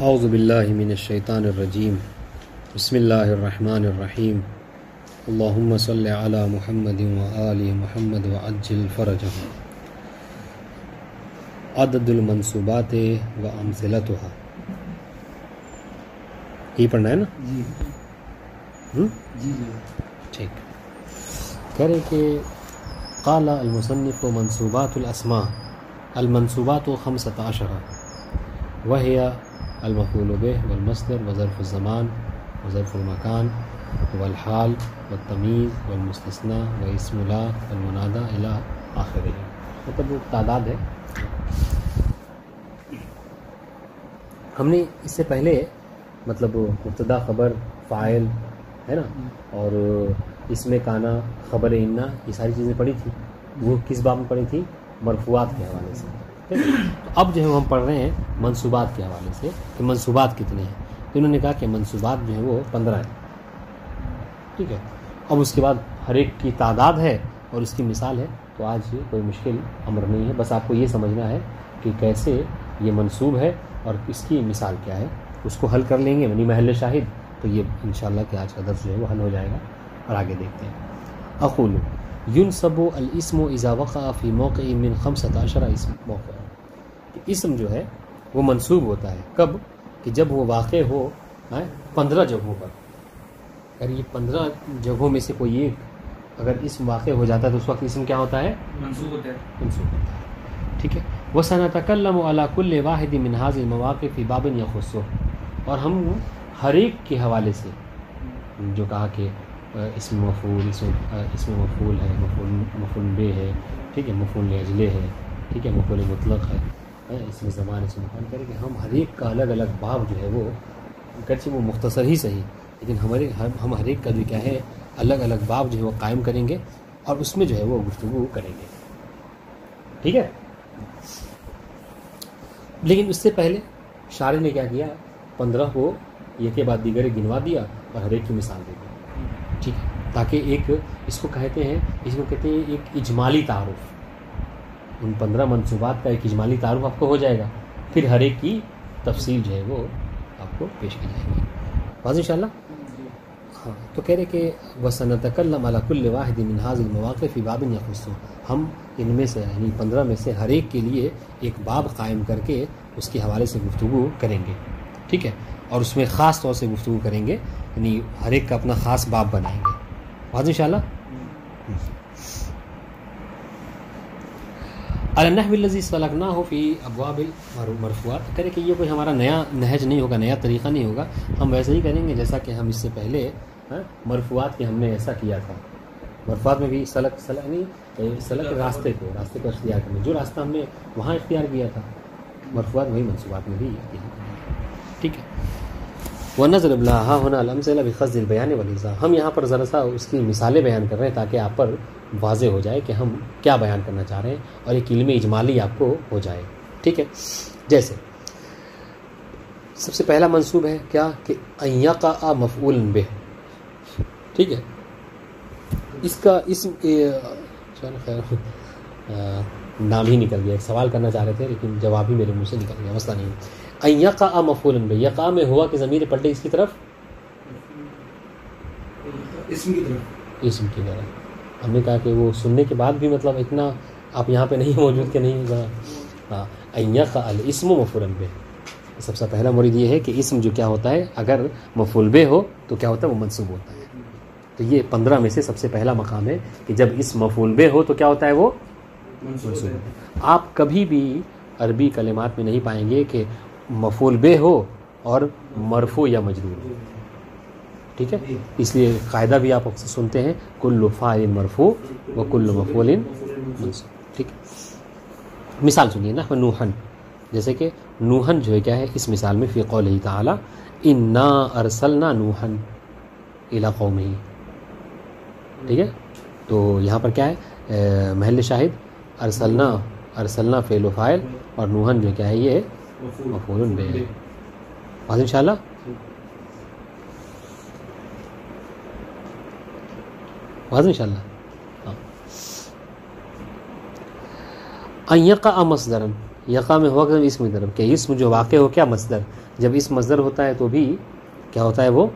اعوذ باللہ من الشیطان الرجیم بسم اللہ الرحمن الرحیم اللہم صلی علی محمد وآل محمد وعجل فرجہم. عدد المنصوبات و امثلتها. یہ پڑھنا ہے نا؟ جی ٹھیک. کہہ رہے کہ قال المصنف منصوبات الاسماء المنصوبات 15 وهي المفعول به والمصدر وظرف الزمان وظرف المكان والحال والتمیز والمستثنى واسم لا والمنادى الى آخره. مطلب وہ تعداد ہے. ہم نے اس سے پہلے مطلب مبتدا خبر فاعل ہے نا اور اس میں کانا خبر انا یہ ساری چیزیں پڑھی تھی. وہ کس باب میں پڑھی تھی؟ مرفوعات کے حوالے سے. تو اب جو ہے ہم پڑھ رہے ہیں منصوبات کے حوالے سے کہ منصوبات کتنے ہیں. تو انہوں نے کہا کہ منصوبات جو ہیں وہ 15 ہیں. ٹھیک ہے. اب اس کے بعد ہر ایک کی تعداد ہے اور اس کی مثال ہے. تو آج کوئی مشکل امر نہیں ہے, بس آپ کو یہ سمجھنا ہے کہ کیسے یہ منصوب ہے اور اس کی مثال کیا ہے. اس کو حل کر لیں گے یعنی محل شاہد, تو یہ انشاءاللہ کہ آج کا درس جو ہے وہ حل ہو جائے گا. اور آگے دیکھتے ہیں. اقول ينصب الاسم اذا وقع في موقع من 15 اسم موقع. اسم جو ہے وہ منصوب ہوتا ہے کب؟ کہ جب وہ واقع ہو 15 جگہوں پر. اگر یہ 15 جگہوں میں سے کوئی ایک اگر اسم واقع ہو جاتا ہے تو اس وقت اسم کیا ہوتا ہے؟ منصوب ہوتا ہے. منصوب ہوتا ہے. ٹھیک ہے. وَسَنَتَكَلَّمُ عَلَى كُلِّ وَاحِدٍ مِّنْ هَٰذِهِ الْمَوَاقِفِ فِي بَابٍ يَخُصُّهُ. اور ہم ہر ایک کے حوالے سے جو کہا کہ اسم مفعول اسم مفعول ہے, مفعول بہ ہے, ٹھیک ہے, مفعول لاجلہ ہے, ٹھیک ہے, مفعول مطلق ہے, اسم زمان اسم مکان, کرے کہ ہم ہر ایک کا الگ الگ باب جو ہے وہ گرچہ وہ مختصر ہی صحیح لیکن ہم ہر ایک کا جو کیا ہے الگ الگ باب جو ہے وہ قائم کریں گے اور اس میں جو ہے وہ گفتگو کریں گے. ٹھیک ہے. لیکن اس سے پہلے شارح نے کیا کیا, 15 کو ایک کے بعد دیگر گنوا دیا اور ہر ایک کی مثال دے دی. ٹھیک ہے. تاکہ ایک اس کو کہتے ہیں ایک اجمالی تعارف. ان 15 منصوبات کا ایک اجمالی تعارف آپ کو ہو جائے گا, پھر ہر ایک کی تفصیل جو ہے وہ آپ کو پیش کی جائے گی. واضح انشاءاللہ. ہاں, تو کہہ رہے کہ وَسَنَتَكَلَّمُ عَلَى كُلِّ وَاحِدٍ مِّنْ هَٰذِهِ الْمَوَاقِفِ فِي بَابٍ يَخُصُّهُ. ہم ان میں سے یعنی 15 میں سے ہر ایک کے لیے ایک باب قائم کر کے اس کے حوالے سے گفتگو کریں گے. ٹھیک ہے. اور اس میں خاص طور سے گفتگو کریں گے یعنی ہر ایک کا اپنا خاص باب بنائیں گے. واضح انشاءاللہ. علی النحو الذی سلکناہ فی ابواب المرفوعات. کرے کہ یہ کوئی ہمارا نیا نہج نہیں ہوگا, نیا طریقہ نہیں ہوگا. ہم ویسے ہی کریں گے جیسا کہ ہم اس سے پہلے مرفوعات کے ہم نے ایسا کیا تھا. مرفوعات میں بھی سلک راستے کو اختیار کرنا, جو راستہ ہم نے وہاں اختیار کیا تھا مرفوعات وہی منصوبات میں بھی اختیار کرنا. ٹھیک ہے. وَنَظْرِبْ لَهَا هُنَا الْأَمْثِلَةَ بِقَصْدِ الْبَيَانِ وَالْإِيضَاحِ. ہم یہاں پر ذرا سا اس کی مثالیں بیان کر رہے ہیں تاکہ آپ پر واضح ہو جائے کہ ہم کیا بیان کرنا چاہ رہے ہیں اور ایک علم اجمالی آپ کو ہو جائے. ٹھیک ہے. جیسے سب سے پہلا منصوب ہے کیا کہ أَن يَقَعَ مَفْعُولٌ بِهِ. ٹھیک ہے. اس کا اسم نام ہی نکل گیا. ایک سوال کرنا چاہ رہے تھے لیکن جواب ہی میرے منہ سے نکل گیا. مسئلہ نہیں. أن يقع مفعول به. يقع میں ہوا کہ ضمیر پلٹے اس کی طرف, اسم کی طرف. اسم کی طرف. ہم نے کہا کہ وہ سننے کے بعد بھی مطلب اتنا آپ یہاں پہ نہیں موجود کہ نہیں ہوگا. ہاں, أن يقع الاسم مفعولا به. سب سے پہلا مورد یہ ہے کہ اسم جو کیا ہوتا ہے اگر مفعول به ہو تو کیا ہوتا ہے, وہ منصوب ہوتا ہے. تو یہ 15 میں سے سب سے پہلا مقام ہے کہ جب اسم مفعول به ہو تو کیا ہوتا ہے, وہ منصوب. آپ کبھی بھی عربی کلمات میں نہیں پائیں گے کہ مفعول به ہو اور مرفوع یا مجرور ہو. ٹھیک ہے. اس لیے قاعدہ بھی آپ اکثر سنتے ہیں کل فاعل مرفوع و کل مفعول منصوب. ٹھیک ہے. مثال سنیے نا. نوحن, جیسے کہ نوحن جو ہے کیا ہے اس مثال میں فی قولہ تعالی انا ارسلنا نوحن الی قومہ. ٹھیک ہے. تو یہاں پر کیا ہے محل شاہد ارسلنا فعل و فاعل اور نوحن جو کیا ہے یہ مفعول بہ. واضح انشاءاللہ. واضح انشاءاللہ. ان یقع مصدرا. یقع میں ہوا کہ اسم کی طرف کہ اسم جو واقع ہو کیا مصدر، جب اسم مصدر ہوتا ہے تو بھی کیا ہوتا ہے وہ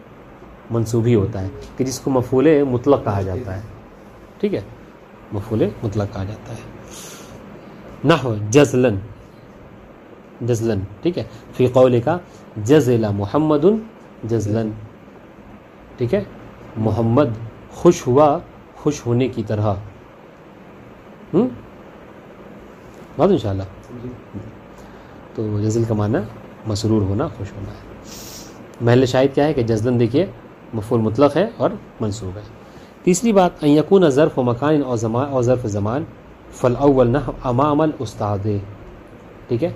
منصوب ہی ہوتا ہے، کہ جس کو مفعول مطلق کہا جاتا ہے. ٹھیک ہے، مفعول مطلق کہا جاتا ہے. نحو جزلن، جزلن. ٹھیک ہے، فی قولک جزل محمد جزلن. ٹھیک ہے، محمد خوش ہوا خوش ہونے کی طرح. بات انشاءاللہ. تو جزل کا معنی مسرور ہونا، خوش ہونا ہے. محل شاہد کیا ہے کہ جزلن دیکھیے مفعول مطلق ہے اور منصوب ہے. تیسری بات ان یکون ظرف و مکان اور زمان اور ظرف زمان فالاول نحو امام الاستاذ. ٹھیک ہے،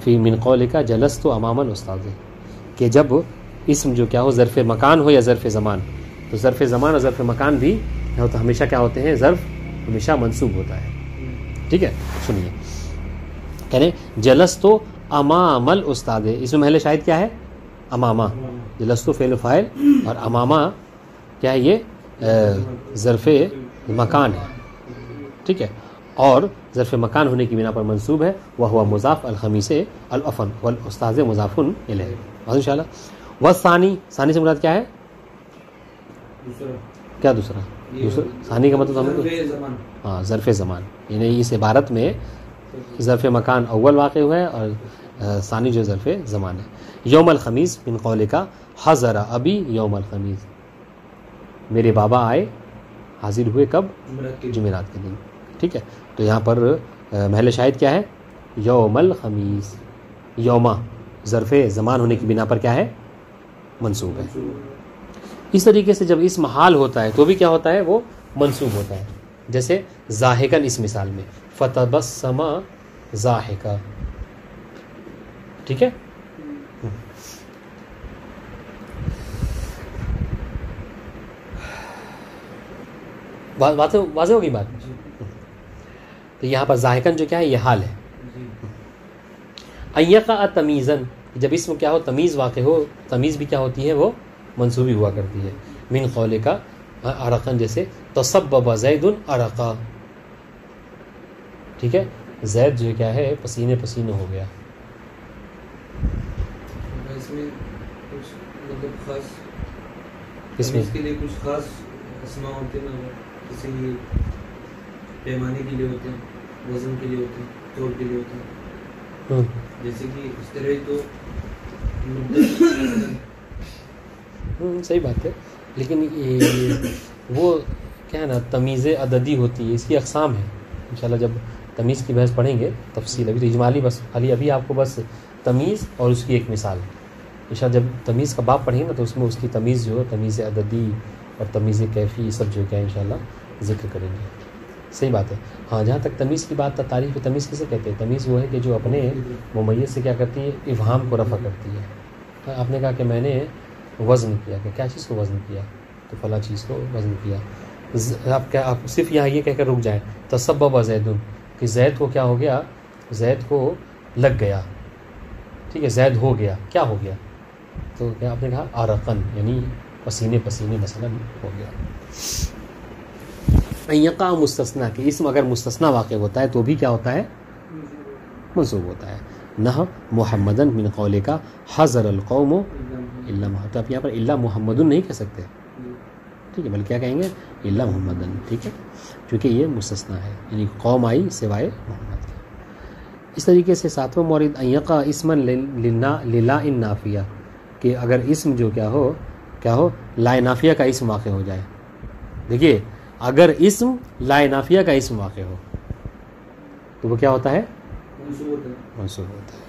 فی من قولک جلست امام الاستاذ، کہ جب اسم جو کیا ہو ظرف مکان ہو یا ظرف زمان، تو ظرف زمان اور ظرف مکان بھی تو ہمیشہ کیا ہوتے ہیں، ظرف ہمیشہ منصوب ہوتا ہے. ٹھیک ہے، سنیے کہہ رہے جلست امام الاستاذ، اس میں محل شاہد کیا ہے، امامہ. جلست فعل فاعل اور امامہ کیا ہے، یہ ظرف مکان ہے. ٹھیک ہے، اور ظرف مکان ہونے کی بنا پر منصوب ہے. وہ مضاف الخمیس الافن والاستاذ مضاف الیہ. انشاءاللہ. والثانی، ثانی سے مراد کیا ہے، کیا دوسرا ثانی کا مطلب ہم ہاں ظرف زمان، یعنی اس عبارت میں ظرف مکان اول واقع ہوا ہے اور ثانی جو ظرف زمان ہے. یوم الخمیس من قولک حضر ابی یوم الخمیس، میرے بابا آئے حاضر ہوئے کب، جمعرات کے دن. ٹھیک ہے، تو یہاں پر محل شاہد کیا ہے، یوم الخمیس. یوما ظرف زمان ہونے کی بنا پر کیا ہے، منصوب ہے. اس طریقے سے جب اسم حال ہوتا ہے تو بھی کیا ہوتا ہے، وہ منصوب ہوتا ہے. جیسے ضاحکن اس مثال میں فتبسم ضاحکا. ٹھیک ہے، واضح ہوگی بات. تو یہاں پر ضاحکن جو کیا ہے، یہ حال ہے. ایقع تمیزن، جب اسم کیا ہو تمیز واقع ہو، تمیز بھی کیا ہوتی ہے، وہ منصوبی ہوا کرتی ہے. من قولک عرقن، جیسے تصبب زید عرقا. ٹھیک ہے، زید جو کیا ہے پسینے پسینے ہو گیا. اس میں کچھ مطلب خاص اس میں کے لیے کچھ خاص اسماء ہوتے ہیں نا، جیسے یہ پیمانے کے لیے ہوتے ہیں، وزن کے لیے ہوتے ہیں، توڑ کے لیے ہوتے ہیں. جیسے کہ اس طرح تو صحیح بات ہے. لیکن وہ کیا ہے نا، تمیز عددی ہوتی ہے، اس کی اقسام ہے. انشاءاللہ جب تمیز کی بحث پڑھیں گے تفصیل، ابھی تو اجمالی بس خالی ابھی آپ کو بس تمیز اور اس کی ایک مثال. انشاءاللہ جب تمیز کا باب پڑھیں گے نا تو اس میں اس کی تمیز جو تمیز عددی اور تمیز کیفی یہ سب جو کیا انشاءاللہ ذکر کریں گے. صحیح بات ہے. ہاں جہاں تک تمیز کی بات، تعریف تمیز کسے کہتے ہیں، تمیز وہ ہے کہ جو اپنے ممیز سے کیا کرتی ہے، ابہام کو رفع کرتی ہے. آپ نے کہا کہ میں نے وزن کیا، کہ کیا چیز کو وزن کیا، تو فلاں چیز کو وزن کیا. آپ صرف یہاں یہ کہہ کر رک جائیں تسبب زید، کہ زید کو کیا ہو گیا، زید کو لگ گیا. ٹھیک ہے، زید ہو گیا، کیا ہو گیا، تو کیا آپ نے کہا عرقن، یعنی پسینے پسینے مثلا ہو گیا. یقع مستثنا، کہ اسم اگر مستثنا واقع ہوتا ہے تو بھی کیا ہوتا ہے، منصوب ہوتا ہے. نحو محمدن من قولک حضر القوم الا محمد. تو آپ یہاں پر الا محمدن نہیں کہہ سکتے، ٹھیک ہے، بلکہ کیا کہیں گے، الا محمدن. ٹھیک ہے، کیونکہ یہ مستثنا ہے، یعنی قوم آئی سوائے محمد کے. اس طریقے سے ساتواں مورد ان یقع اسما للا نافیہ، کہ اگر اسم جو کیا ہو لا نافیہ کا اسم واقع ہو جائے. دیکھیے اگر اسم لا نافیہ کا اسم واقع ہو تو وہ کیا ہوتا ہے، منصوب ہوتا ہے.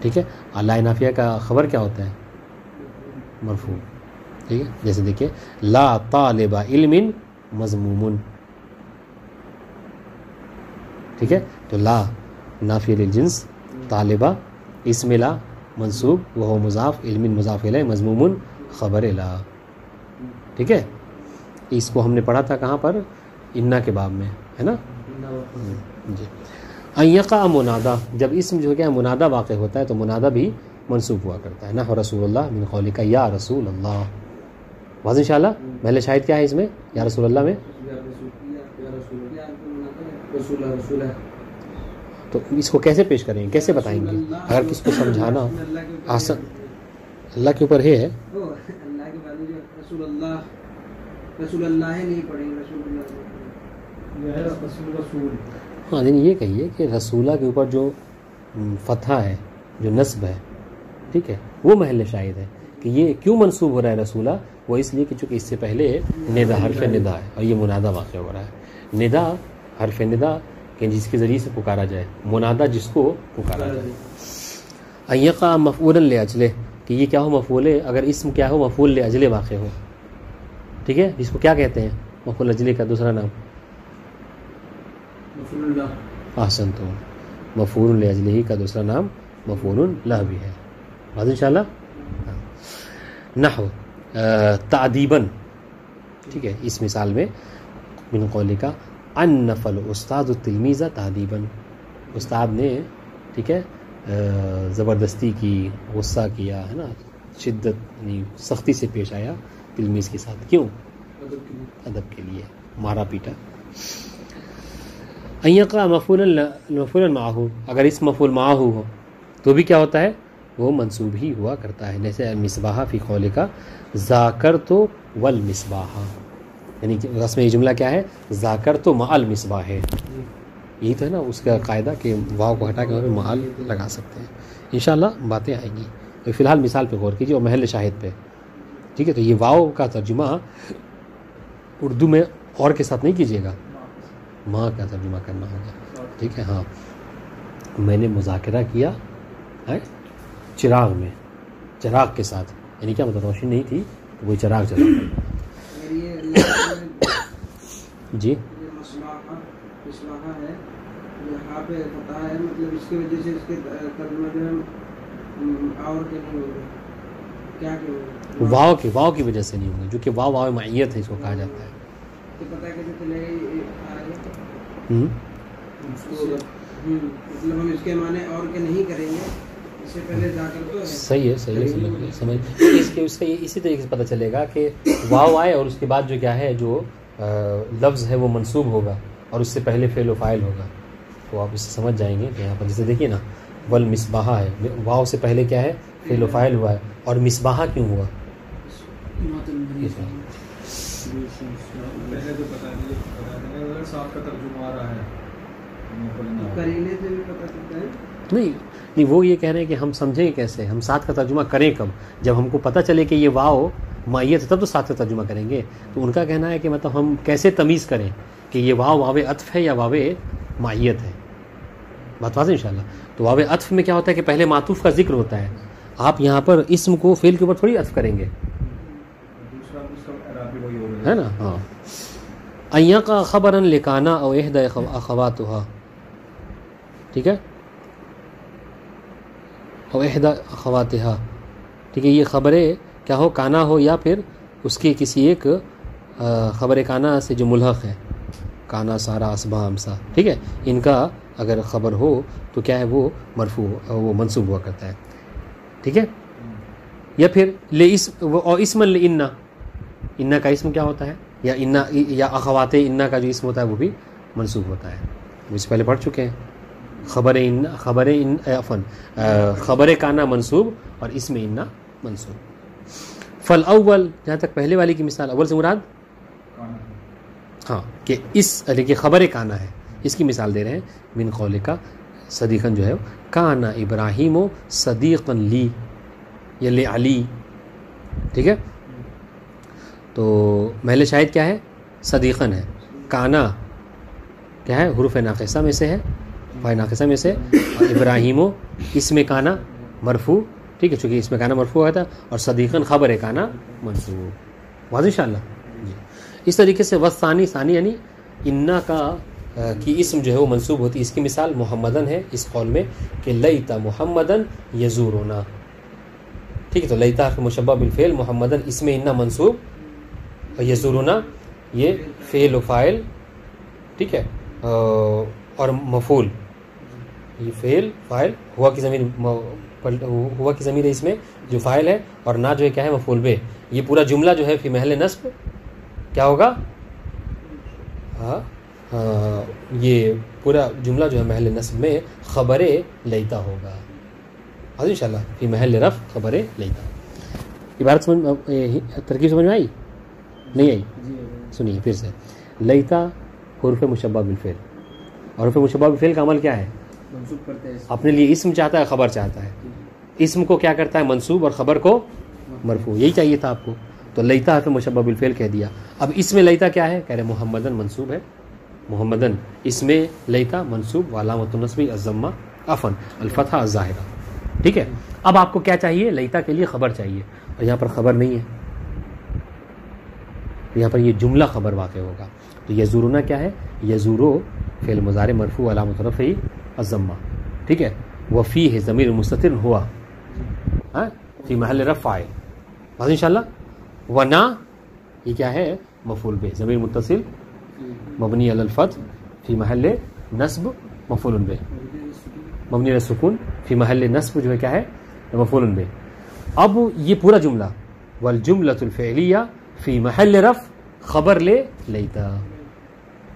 ٹھیک ہے، اور لا نافیہ کا خبر کیا ہوتا ہے، مرفوع. ٹھیک ہے، جیسے دیکھیے لا طالب علم مذموم. ٹھیک ہے، تو لا نافیہ للجنس، طالبہ اسم لا منصوب وہ مضاف، علم مضاف الیہ، مذموم خبر لا. ٹھیک ہے، اس کو ہم نے پڑھا تھا کہاں پر، انا کے باب میں ہے نا. جی. ان یقع منادا، جب اسم جو کیا منادا واقع ہوتا ہے تو منادا بھی منصوب ہوا کرتا ہے. نحو رسول اللہ من قولک یا رسول اللہ. واضح انشاءاللہ. محل شاہد کیا ہے اس میں، یا رسول اللہ میں، تو اس کو کیسے پیش کریں گے, کیسے بتائیں گے؟ اگر کس کو سمجھانا آسان, اللہ کے اوپر ہے اللہ کے بعد جو رسول اللہ نہیں پڑھیں گے, رسول اللہ. ہاں یعنی یہ کہیے کہ رسولہ کے اوپر جو فتحہ ہے, جو نصب ہے, ٹھیک ہے, وہ محل شاہد ہے. کہ یہ کیوں منصوب ہو رہا ہے رسولہ؟ وہ اس لیے کہ چونکہ اس سے پہلے ندا حرف ندا ہے اور یہ منادہ واقع ہو رہا ہے. ندا حرف ندا کہ جس کے ذریعے سے پکارا جائے, منادہ جس کو پکارا جائے. ایقع مفعولا لاجلہ کہ یہ کیا ہو مفعول ہے, اگر اسم کیا ہو مفعول لاجلہ واقع ہو, ٹھیک ہے, جس کو کیا کہتے ہیں مفعول لاجلہ کا دوسرا نام مفعول اللہ. احسنتم, مفعول لاجلہ کا دوسرا نام مفعول لہ بھی ہے. بات انشاءاللہ. نحو تعدیباً, ٹھیک ہے, اس مثال میں من قولک عنف الاستاذ التلمیذ تعدیباً, استاد نے, ٹھیک ہے, زبردستی کی, غصہ کیا ہے نا, شدت یعنی سختی سے پیش آیا تلمیذ کے ساتھ. کیوں؟ ادب کے لیے, مارا پیٹا. ان یقع مفعولا معہ, اگر اس مفعول معہ ہو تو بھی کیا ہوتا ہے, وہ منصوب ہی ہوا کرتا ہے. جیسے المصباح فی قولک ذاکرت والمصباح, یعنی اس میں یہ جملہ کیا ہے, ذاکرت مع المصباح ہے. یہی تو ہے نا اس کا قاعدہ کہ واو کو ہٹا کے وہاں پہ معال لگا سکتے ہیں. انشاءاللہ باتیں آئیں گی. تو فی الحال مثال پہ غور کیجیے اور محل شاہد پہ, ٹھیک ہے. تو یہ واو کا ترجمہ اردو میں اور کے ساتھ نہیں کیجیے گا, ماں کا ترجمہ کرنا ہوگا, ٹھیک ہے. ہاں, میں نے مذاکرہ کیا چراغ میں, چراغ کے ساتھ, یعنی کیا مطلب روشنی نہیں تھی تو وہ چراغ جلا. جی ہے یہاں پہ پتہ ہے, مطلب اس کی وجہ سے اس کے ترجمہ جو ہے اور کے نہیں ہوگا, کیا کہ ہوگا واو کی وجہ سے نہیں ہوگا, جو کہ واو معیت ہے, اس کو کہا جاتا ہے. تو پتہ کیسے چلے گا, مطلب ہم اس کے معنی اور کے نہیں کریں گے, اس سے پہلے ذاکر تو صحیح ہے سمجھ. اس کا اسی طریقے سے پتہ چلے گا کہ واو آئے اور اس کے بعد جو کیا ہے, جو لفظ ہے وہ منصوب ہوگا اور اس سے پہلے فعل و فاعل ہوگا. تو آپ اس سے سمجھ جائیں گے کہ یہاں پر جیسے دیکھیے نا, والمصباح ہے, واو سے پہلے کیا ہے, فعل و فاعل ہوا ہے, اور مصباح کیوں ہوا؟ پہلے تو پتہ نہیں, صاحب کا ترجمہ آ رہا ہے, قرینے سے بھی پتہ چلتا ہے. نہیں, وہ یہ کہہ رہے ہیں کہ ہم سمجھیں کیسے, ہم ساتھ کا ترجمہ کریں کب, جب ہم کو پتہ چلے کہ یہ واو معیت ہے تب تو ساتھ کا ترجمہ کریں گے. تو ان کا کہنا ہے کہ مطلب ہم کیسے تمیز کریں کہ یہ واو عطف ہے یا واو معیت ہے. بات واضح انشاءاللہ. تو واو عطف میں کیا ہوتا ہے کہ پہلے معطوف کا ذکر ہوتا ہے, آپ یہاں پر اسم کو فعل کے اوپر تھوڑی عطف کریں گے, ہے نا. ہاں, ایقع خبرا لکانا او احدى اخواتها, ٹھیک ہے, او احدى اخواتها, ٹھیک ہے. یہ خبریں کیا ہو, کانا ہو یا پھر اس کی کسی ایک خبر کانا سے جو ملحق ہے, کانا سارا اسبا امسا, ٹھیک ہے, ان کا اگر خبر ہو تو کیا ہے, وہ مرفوع, وہ منصوب ہوا کرتا ہے, ٹھیک ہے. یا پھر اسم لإنا, انا کا اسم کیا ہوتا ہے, یا انا یا اخوات انا کا جو اسم ہوتا ہے وہ بھی منصوب ہوتا ہے. وہ اس پہلے پڑھ چکے ہیں. خبر کانا منصوب اور اسم انا منصوب. فالاول, جہاں تک پہلے والی کی مثال, اول سے مراد ہاں کہ اس کہ خبر کانا ہے, اس کی مثال دے رہے ہیں. من قولک صدیقاً جو ہے, کانا ابراہیم صدیقاً لی یا لعلی, ٹھیک ہے. تو محل شاہد کیا ہے, صدیقاً ہے. کانا کیا ہے, حروف ناقصہ میں سے ہے, فاعل ناقصہ میں سے, اور ابراہیم اس میں کانا مرفوع, ٹھیک ہے, چونکہ اس میں کانا مرفوع ہوا تھا, اور صدیقاً خبر کانا منصوب. واضح انشاءاللہ. جی, اس طریقے سے وثانی ثانی یعنی انا کا کی اسم جو ہے وہ منصوب ہوتی. اس کی مثال محمدن ہے اس قول میں کہ لیتا محمدن یزورنا, ٹھیک ہے. تو لیتا مشبہ بالفعل, محمدن اس میں انا منصوب, اور یزورنا یہ فعل و فاعل, ٹھیک ہے, اور مفعول, یہ فعل فاعل, ہوا کی ضمیر ہے اس میں جو فاعل ہے, اور نہ جو ہے کیا ہے مفعول بہ. یہ پورا جملہ جو ہے فی محل نصب کیا ہوگا, ہاں یہ پورا جملہ جو ہے محل نصب میں خبر لیتا ہوگا. انشاءاللہ فی محل رفع خبر لیتا. عبارت ترکیب سمجھ میں آئی نہیں آئی؟ سنیے پھر سے. لیتا حروف مشبہ بالفعل، اور حروف مشبہ بالفعل کا عمل کیا ہے؟ اپنے لیے اسم چاہتا ہے، خبر چاہتا ہے. اسم کو کیا کرتا ہے؟ منصوب، اور خبر کو مرفوع. یہی چاہیے تھا آپ کو. تو لیتا حرف مشبہ بالفعل کہہ دیا. اب اس میں لیتا کیا ہے؟ کہہ رہے محمدن منصوب ہے. محمدن اس میں لیتا منصوب، علامۃ النصب الضمہ عفوا الفتحہ الظاہرہ. ٹھیک ہے. اب آپ کو کیا چاہیے؟ لیتا کے لیے خبر چاہیے، اور یہاں پر خبر نہیں ہے. یہاں پر یہ جملہ خبر واقع ہوگا. تو یزورنا کیا ہے؟ یزورو فعل مضارع مرفوع علامۃ رفعہ الضمہ. ٹھیک ہے. وفیہ ضمیر مستتر ہوا فی محل رفع فاعل. بات انشاءاللہ. ونا یہ کیا ہے؟ مفعول بہ، ضمیر متصل مبنی علی الفتح فی محل نصب مفعول بہ، مبنی علی السکون فی محل نصب جو ہے کیا ہے؟ مفعول بہ. اب یہ پورا جملہ والجملۃ الفعلیہ فی محل رفع خبر لے لیتا.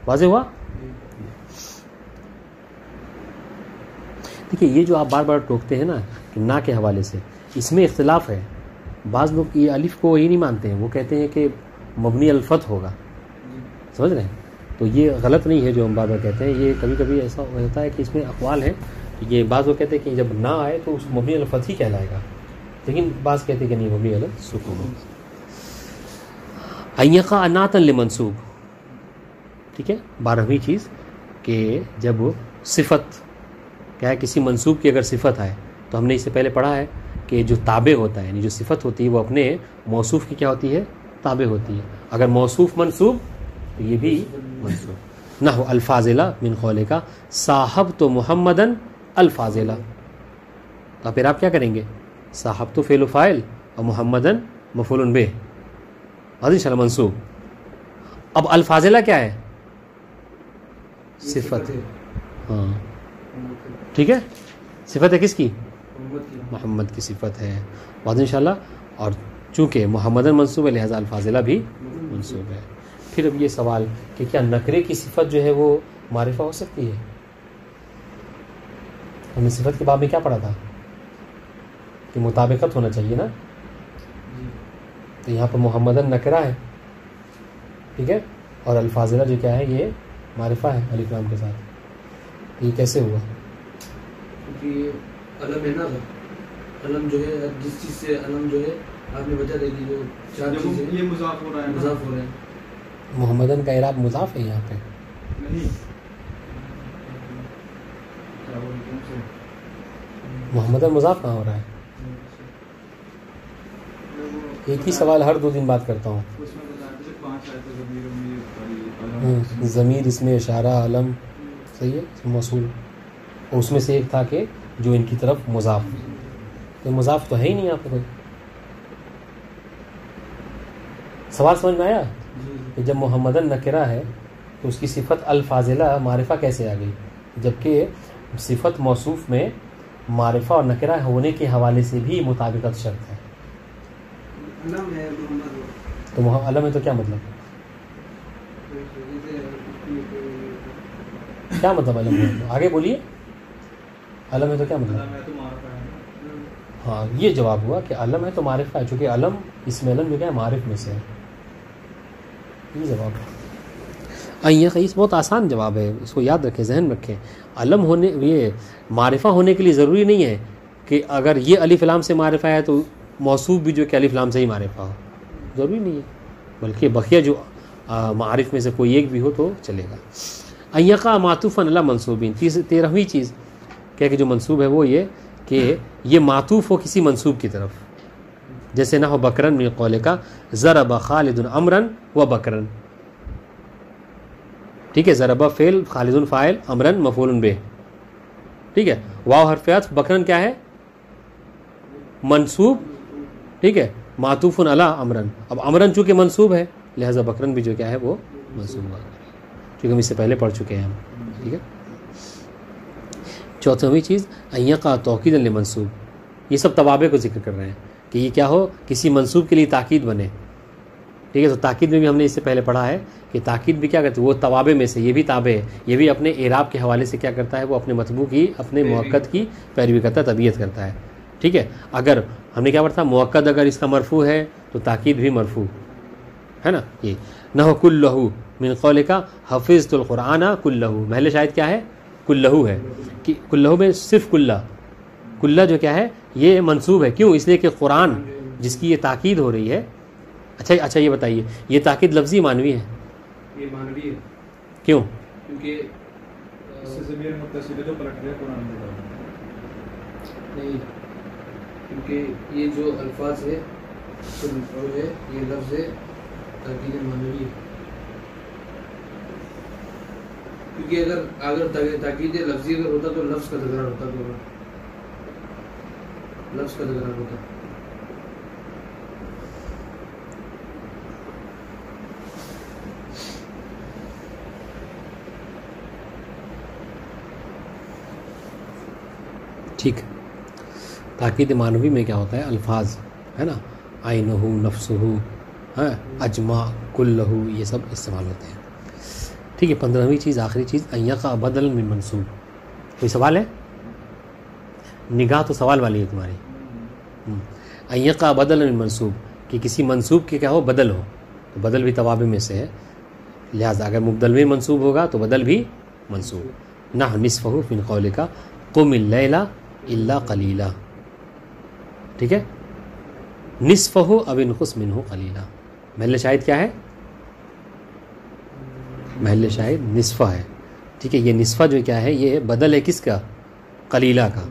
واضح ہوا؟ دیکھیے یہ جو آپ بار بار ٹوکتے ہیں نا کہ نا کے حوالے سے، اس میں اختلاف ہے. بعض لوگ یہ الف کو یہ نہیں مانتے ہیں، وہ کہتے ہیں کہ مبنی الفتح ہوگا. سمجھ رہے ہیں؟ تو یہ غلط نہیں ہے جو ہم بار بار کہتے ہیں. یہ کبھی کبھی ایسا ہوتا ہے کہ اس میں اقوال ہیں. یہ بعض وہ کہتے ہیں کہ جب نہ آئے تو اس مبنی الفتح ہی کہلائے گا، لیکن بعض کہتے ہیں کہ نہیں، مبنی السکون. ایقع اناتن لمنصوب. ٹھیک ہے. 12ویں چیز کہ جب صفت کیا ہے، کسی منصوب کی اگر صفت آئے تو ہم نے اس سے پہلے پڑھا ہے کہ جو تابع ہوتا ہے، یعنی جو صفت ہوتی ہے وہ اپنے موصوف کی کیا ہوتی ہے؟ تابع ہوتی ہے. اگر موصوف منصوب تو یہ بھی منصوب. نحو الفاضلہ من قولک صاحب تو محمدن الفاضلہ. تو پھر آپ کیا کریں گے؟ صاحب تو فعل و فاعل اور محمدن مفعول بہ، انشاءاللہ منصوب. اب الفاضلہ کیا ہے؟ صفت. ہاں ٹھیک ہے. صفت ہے کس کی؟ محمد کی صفت ہے. بعد انشاءاللہ. اور چونکہ محمدن منصوب ہے لہذا الفاضلہ بھی منصوب ہے. پھر اب یہ سوال کہ کیا نکرے کی صفت جو ہے وہ معرفہ ہو سکتی ہے؟ ہم نے صفت کے باب میں کیا پڑھا تھا کہ مطابقت ہونا چاہیے نا. تو یہاں پر محمدن نکرہ ہے. ٹھیک ہے. اور الفاضلہ جو کیا ہے؟ یہ معرفہ ہے الف لام کے ساتھ. یہ کیسے ہوا؟ کیونکہ علم ہے نا، علم جو ہے جس چیز سے علم جو ہے آپ نے بتا دے دی جو چار چیزیں یہ مضاف ہو رہا ہے، مضاف ہو رہا ہے. محمدن کا اعراب مضاف ہے یہاں پہ. نہیں محمدن مضاف کہاں ہو رہا ہے؟ ایک ہی سوال ہر 2 دن بعد کرتا ہوں. اس میں بتایا تھا 5 آئے تھے ضمیر اس میں اشارہ علم صحیح ہے موصول. اور اس میں سے ایک تھا کہ جو ان کی طرف مضاف. تو مضاف تو ہے ہی نہیں آپ کو کوئی. سوال سمجھ میں آیا کہ جب محمدن نکرہ ہے تو اس کی صفت الفاضلہ معرفہ کیسے آ گئی، جبکہ صفت موصوف میں معرفہ اور نکرہ ہونے کے حوالے سے بھی مطابقت شرط ہے. علم ہے تو علم ہے تو کیا مطلب؟ کیا مطلب علم ہے؟ آگے بولیے. علم ہے تو کیا مطلب؟ ہاں یہ جواب ہوا کہ علم ہے تو معرفہ ہے، چونکہ علم اس میں علم جو کیا ہے معرف میں سے ہے. یہ جواب ہے. یہ بہت آسان جواب ہے، اس کو یاد رکھیں، ذہن رکھیں. علم ہونے، یہ معرفہ ہونے کے لیے ضروری نہیں ہے کہ اگر یہ الف لام سے معرفہ ہے تو موصوف بھی جو کہ الف لام سے ہی معرفہ ہو. ضروری نہیں ہے، بلکہ بقیہ جو معارف میں سے کوئی ایک بھی ہو تو چلے گا. ایقع معطوفا علی منصوبین. 13ویں چیز کیا کہ جو منصوب ہے وہ یہ کہ یہ معطوف ہو کسی منصوب کی طرف. جیسے نحو بکرن من قولک ضرب خالد امرا و بکرن. ٹھیک ہے. ضرب فعل، خالد فاعل، امرا مفعول بہ. ٹھیک ہے. واو حرف عطف، بکرن کیا ہے؟ منصوب. ٹھیک ہے. معطوف علی امرن. اب امرن چونکہ منصوب ہے لہذا بکرن بھی جو کیا ہے وہ منصوب ہے، کیونکہ ہم اس سے پہلے پڑھ چکے ہیں ہم. ٹھیک ہے. 14ویں چیز ایقع توکید لمنصوب. یہ سب توابع کو ذکر کر رہے ہیں کہ یہ کیا ہو، کسی منصوب کے لیے تاکید بنے. ٹھیک ہے. تو تاکید میں بھی ہم نے اس سے پہلے پڑھا ہے کہ تاکید بھی کیا کرتی ہے, وہ توابع میں سے, یہ بھی تابع ہے, یہ بھی اپنے اعراب کے حوالے سے کیا کرتا ہے, وہ اپنے مطبوع کی, اپنے مؤکد کی پیروی کرتا ہے, تبعیت کرتا ہے. ٹھیک ہے. اگر ہم نے کیا پڑھا, مؤکد اگر اس کا مرفوع ہے تو تاکید بھی مرفوع ہے نا. یہ نحو کلہ من قولک حفظت القرآن کلہ, محل شاہد کیا ہے, کلہ ہے, کہ کلہ میں صرف کلہ جو کیا ہے یہ منصوب ہے. کیوں؟ اس لیے کہ قرآن جس کی یہ تاکید ہو رہی ہے. اچھا یہ بتائیے, یہ تاکید لفظی معنوی ہے؟ یہ معنوی ہے. کیوں؟ کیونکہ اس سے ضمیر متصل ہے جو پلٹ گیا قرآن کی طرف. نہیں, کیونکہ یہ جو الفاظ ہے جو ہے یہ لفظ ہے تاکید معنوی ہے. کیونکہ اگر تاکید لفظی اگر ہوتا تو لفظ کا تکرار ہوتا, تو لفظ کا تکرار ہوتا. ٹھیک. تاکید معنوی میں کیا ہوتا ہے, الفاظ ہے نا, عینہ, نفسہ, اجمع, کلہ, یہ سب استعمال ہوتے ہیں. ٹھیک ہے. 15ویں چیز, آخری چیز, ان یقع بدلا من منصوب. کوئی سوال ہے؟ نگاہ تو سوال والی ہے تمہاری. ان یقع بدلا من منصوب, کہ کسی منصوب کے کیا ہو, بدل ہو. تو بدل بھی توابع میں سے ہے, لہذا اگر مبدل میں منصوب ہوگا تو بدل بھی منصوب. نحو نصفہ من قولک قم اللیل الا قلیلا. ٹھیک ہے. نصفہ اب انقص منہ قلیلا. محل شاہد کیا ہے؟ محل شاہد نصفہ ہے. ٹھیک ہے. یہ نصفہ جو کیا ہے, یہ بدل ہے کس کا, قلیلا کا.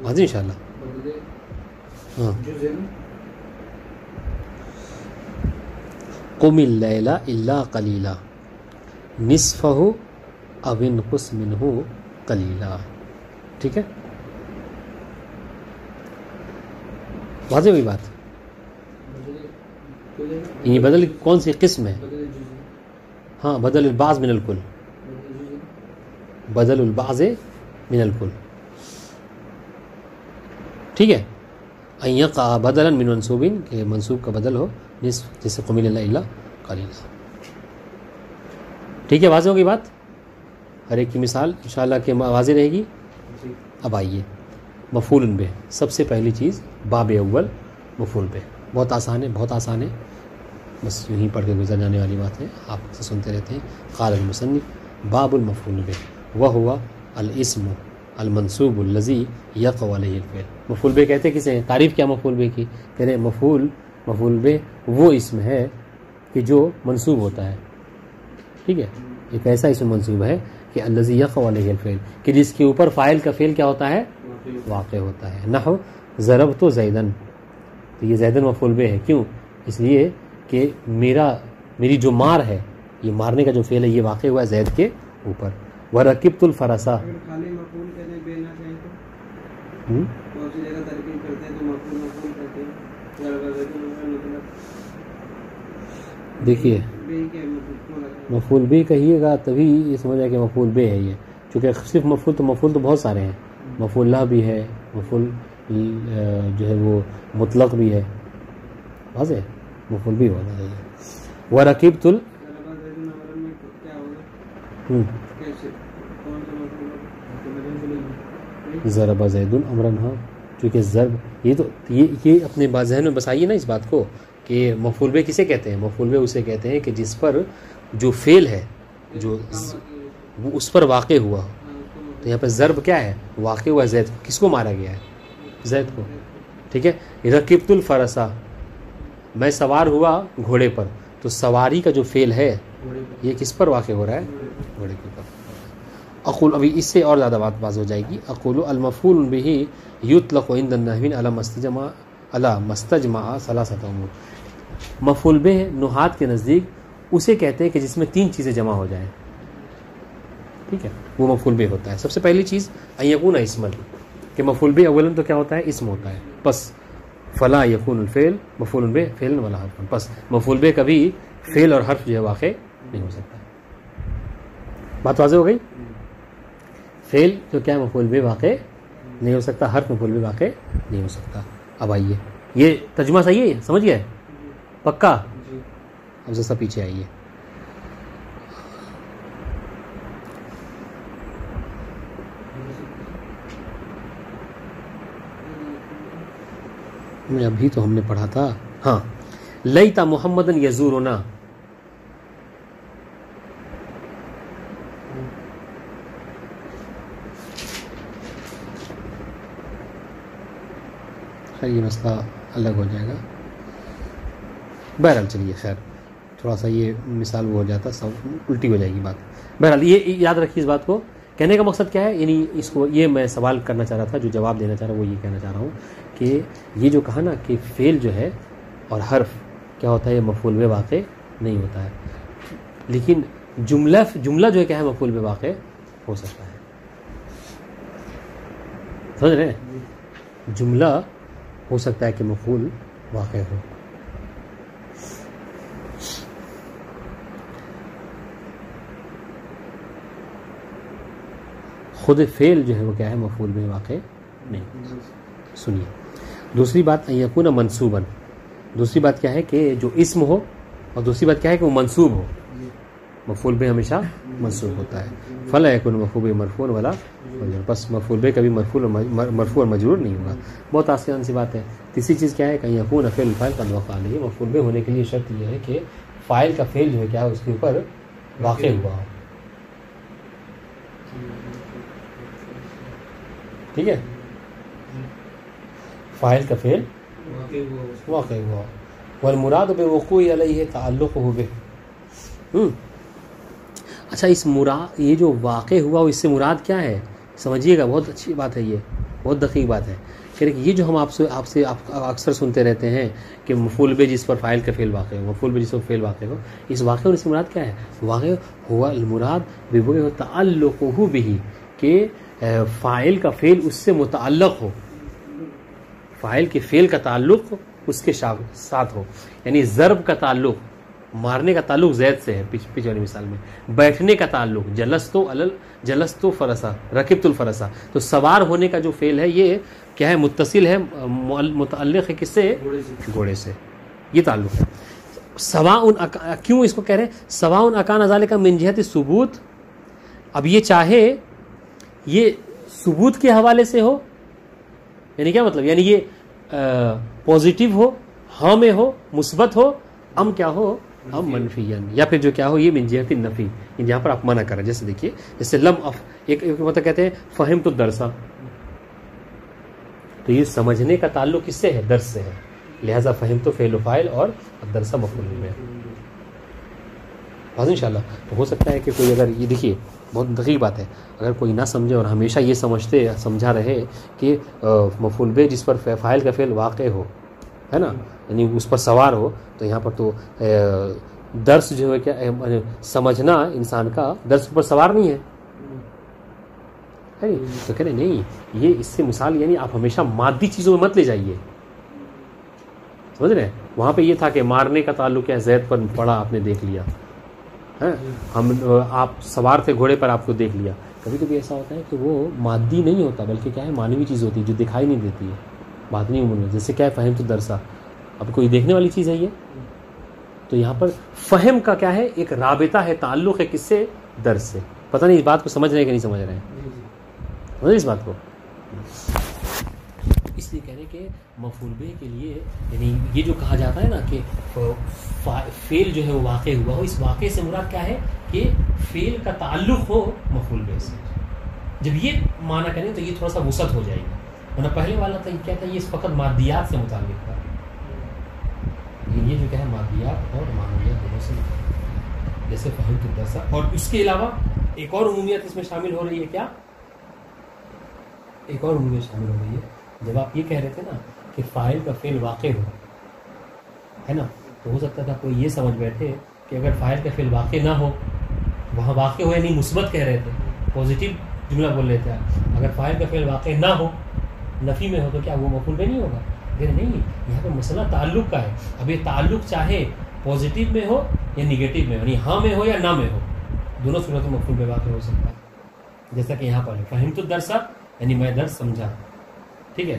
واضح انشاءاللہ. ہاں, قم اللیل الا قلیلا نصفہ اب انقص منہ قلیلا. ٹھیک ہے. واضح ہوئی بات. یہ بدل کون سی قسم ہے؟ ہاں, بدل البعض من الکل, بدل البعض من الکل. ٹھیک ہے. ان یقع بدلا من منصوب, کہ منصوب کا بدل ہو, نصف, جیسے قم اللیل الا قلیلا. ٹھیک ہے. واضح ہوگی بات. ہر ایک کی مثال انشاءاللہ کہ واضح رہے گی. اب آئیے مفعول بہ. سب سے پہلی چیز باب اول مفعول بہ. بہت آسان ہے, بہت آسان ہے, بس یوں ہی پڑھ کے گزر جانے والی بات ہے, آپ سے سنتے رہتے ہیں. قال المصنف باب المفعول بہ وهو الاسم المنصوب الذي يقع عليه الفعل. مفعول بہ کہتے کسے ہیں؟ تعریف کیا مفعول بہ کی؟ کہہ رہے مفعول بہ وہ اسم ہے کہ جو منصوب ہوتا ہے. ٹھیک ہے. ایک ایسا اسم منصوب ہے کہ الذي يقع عليه الفعل, کہ جس کے اوپر فاعل کا فعل کیا ہوتا ہے, واقع ہوتا ہے. نحو ضربت زیدن. تو یہ زیدن مفعول بہ ہے. کیوں؟ اس لیے کہ میری جو مار ہے, یہ مارنے کا جو فعل ہے, یہ واقع ہوا ہے زید کے اوپر. ورکبت الفرس. اگر خالی مفعول کہتے ہیں بے نہ کہیں تو بہت سی جگہ ترکیب کرتے ہیں تو مفعول کہتے ہیں. دیکھیے مفعول بہ کہیے گا تبھی یہ سمجھ آئے کہ مفعول بہ ہے یہ, چونکہ صرف مفعول تو بہت سارے ہیں. مفعول لا بھی ہے, مفعول جو ہے وہ مطلق بھی ہے. واضح, مفعول بھی ہونا چاہیے. ورکبت ضرب زید امرا. ہاں, چونکہ ضرب یہ اپنے ذہن میں بسائیے نا اس بات کو کہ مفعول بہ کسے کہتے ہیں. مفعول بہ اسے کہتے ہیں کہ جس پر جو فعل ہے جو وہ اس پر واقع ہوا. تو یہاں پہ ضرب کیا ہے, واقع ہوا زید. کس کو مارا گیا ہے؟ زید کو. ٹھیک ہے. رکبت الفرسا, میں سوار ہوا گھوڑے پر. تو سواری کا جو فعل ہے یہ کس پر واقع ہو رہا ہے؟ گھوڑے کے اوپر. اقول, ابھی اس سے اور زیادہ بات باز ہو جائے گی. اقول المفعول به یطلق عند النحویین علی مستجمع ثلاثه امور. مفعول بہ نحات کے نزدیک اسے کہتے ہیں کہ جس میں 3 چیزیں جمع ہو جائیں. ٹھیک ہے, وہ مفعول بہ ہوتا ہے. سب سے پہلی چیز ان یکون اسما, کہ مفعول بہ اولا تو کیا ہوتا ہے, اسم ہوتا ہے. بس فلا یکون الفعل مفعول بہ فعلا ولا حرفا. بس مفعول بہ کبھی فعل اور حرف جو ہے واقع نہیں ہو سکتا. بات واضح ہو گئی. فعل تو کیا مفعول بہ واقع نہیں ہو سکتا, حرف مفعول بہ واقع نہیں ہو سکتا. اب آئیے, یہ ترجمہ صحیح ہے, سمجھ گئے؟ پکا؟ جی اب ذرا پیچھے آئیے. میں ابھی تو ہم نے پڑھا تھا. ہاں لیتا محمدن یزورنا. خیر یہ مسئلہ الگ ہو جائے گا. بہرحال چلیے خیر تھوڑا سا یہ مثال وہ ہو جاتا سب الٹی ہو جائے گی بات. بہرحال یہ یاد رکھیے اس بات کو. کہنے کا مقصد کیا ہے؟ یعنی اس کو یہ میں سوال کرنا چاہ رہا تھا، جو جواب دینا چاہ رہا ہوں وہ یہ کہنا چاہ رہا ہوں کہ یہ جو کہا نا کہ فعل جو ہے اور حرف کیا ہوتا ہے، یہ مفعول بہ واقع نہیں ہوتا ہے، لیکن جملہ جو ہے کیا ہے مفعول بہ واقع ہو سکتا ہے. سمجھ رہے ہیں؟ جملہ ہو سکتا ہے کہ مفعول واقع ہو. خود فعل جو ہے وہ کیا ہے مفعول بہ واقع نہیں. سنیے دوسری بات ان یکون منصوبا. دوسری بات کیا ہے کہ جو اسم ہو، اور دوسری بات کیا ہے کہ وہ منصوب ہو. مفعول بہ ہمیشہ منصوب ہوتا ہے. فلا یکون مفعول بہ مرفوع ولا مجرور. بس مفعول بہ کبھی مرفوع اور مجرور نہیں ہوگا. بہت آسان سی بات ہے. تیسری چیز کیا ہے کہ یکون فعل الفاعل قد وقع علیہ. مفعول بہ ہونے کے لیے شرط یہ ہے کہ فاعل کا فعل جو ہے کیا ہے اس کے اوپر واقع ہوا ہو. ٹھیک ہے، فاعل کا فعل واقع ہوا. والمراد بوقوع علیہ تعلقہ بہ. اچھا اس مراد یہ جو واقع ہوا اس سے مراد کیا ہے؟ سمجھیے گا، بہت اچھی بات ہے، یہ بہت دقیق بات ہے. کہ یہ جو ہم آپ سے اکثر سنتے رہتے ہیں کہ مفعول بہ جس پر فاعل کا فعل واقع ہو، مفعول بہ جس پر فعل واقع ہو، اس واقع ہونے سے مراد کیا ہے؟ واقع ہوا المراد بوقوع تعلقہ بہ، کہ فاعل کا فعل اس سے متعلق ہو، فاعل کے فعل کا تعلق اس کے ساتھ ہو. یعنی ضرب کا تعلق، مارنے کا تعلق زید سے ہے پیچھے والی مثال میں. بیٹھنے کا تعلق جلستو فرسا رکبت الفرسا. تو سوار ہونے کا جو فعل ہے یہ کیا ہے؟ متصل ہے، متعلق ہے کس سے؟ گھوڑے سے. یہ تعلق ہے. سواء کیوں اس کو کہہ رہے ہیں سواء اکان ذالک من جہت ثبوت؟ اب یہ چاہے یہ ثبوت کے حوالے سے ہو، یعنی کیا مطلب؟ یعنی یہ پازیٹیو ہو، ہاں میں ہو، مثبت ہو، ام کیا ہو؟ ام منفیان. یا پھر جو کیا ہو یہ من جہت النفی، جہاں پر آپ منع کر رہے ہیں. جیسے دیکھیے جیسے لم ایک مطلب کہتے ہیں فہمت الدرس، تو یہ سمجھنے کا تعلق کس سے ہے؟ درس سے ہے. لہذا فہمت فعل و فاعل اور الدرس مفعول بہ. بس انشاءاللہ تو ہو سکتا ہے کہ کوئی اگر یہ دیکھیے بہت دقیق بات ہے، اگر کوئی نہ سمجھے اور ہمیشہ یہ سمجھا رہے کہ مفعول بہ جس پر فاعل کا فعل واقع ہو، ہے نا، یعنی اس پر سوار ہو، تو یہاں پر تو درس جو ہے کیا سمجھنا انسان کا درس پر سوار نہیں ہے. تو کہہ رہے نہیں، یہ اس سے مثال یعنی آپ ہمیشہ مادی چیزوں میں مت لے جائیے. سمجھ رہے ہیں؟ وہاں پہ یہ تھا کہ مارنے کا تعلق ہے زید پر پڑا، آپ نے دیکھ لیا، آپ سوار تھے گھوڑے پر، آپ کو دیکھ لیا. کبھی کبھی ایسا ہوتا ہے کہ وہ مادی نہیں ہوتا بلکہ کیا ہے معنوی چیز ہوتی ہے جو دکھائی نہیں دیتی ہے باطنی امور میں. جیسے کیا ہے فہم تو درسا، اب کوئی دیکھنے والی چیز ہے یہ، تو یہاں پر فہم کا کیا ہے ایک رابطہ ہے، تعلق ہے کس سے؟ درس سے. پتہ نہیں اس بات کو سمجھ رہے ہیں کہ نہیں سمجھ رہے ہیں؟ سمجھ اس بات کو. اس لیے کہہ رہے کہ مفعول بہ کے لیے یعنی یہ جو کہا جاتا ہے نا کہ فعل جو ہے وہ واقع ہوا ہو، اس واقع سے مراد کیا ہے کہ فعل کا تعلق ہو مفعول بہ سے. جب یہ معنی کریں تو یہ تھوڑا سا وسعت ہو جائے گا، ورنہ پہلے والا تو کیا تھا، یہ فقط مادیات سے متعلق تھا. لیکن یہ جو کیا ہے مادیات اور معنویات دونوں سے متعلق، جیسے فہم تو درسا. اور اس کے علاوہ ایک اور عمومیت اس میں شامل ہو رہی ہے. کیا ایک اور عمومیت شامل ہو رہی ہے؟ جب آپ یہ کہہ رہے تھے نا کہ فاعل کا فعل واقع ہو، ہے نا، تو ہو سکتا تھا کوئی یہ سمجھ بیٹھے کہ اگر فاعل کا فعل واقع نہ ہو، وہاں واقع ہو یعنی مثبت کہہ رہے تھے، پازیٹیو جملہ بول رہے تھے. اگر فاعل کا فعل واقع نہ ہو، نفی میں ہو، تو کیا وہ مفعول بہ نہیں ہوگا؟ نہیں، یہاں پہ مسئلہ تعلق کا ہے. اب یہ تعلق چاہے پازیٹیو میں ہو یا نگیٹو میں ہو، یعنی ہاں میں ہو یا نہ میں ہو، دونوں صورتوں میں مفعول بہ واقع ہو سکتا ہے. جیسا کہ یہاں پر فہمت الدرس یعنی میں درس سمجھا، ٹھیک ہے،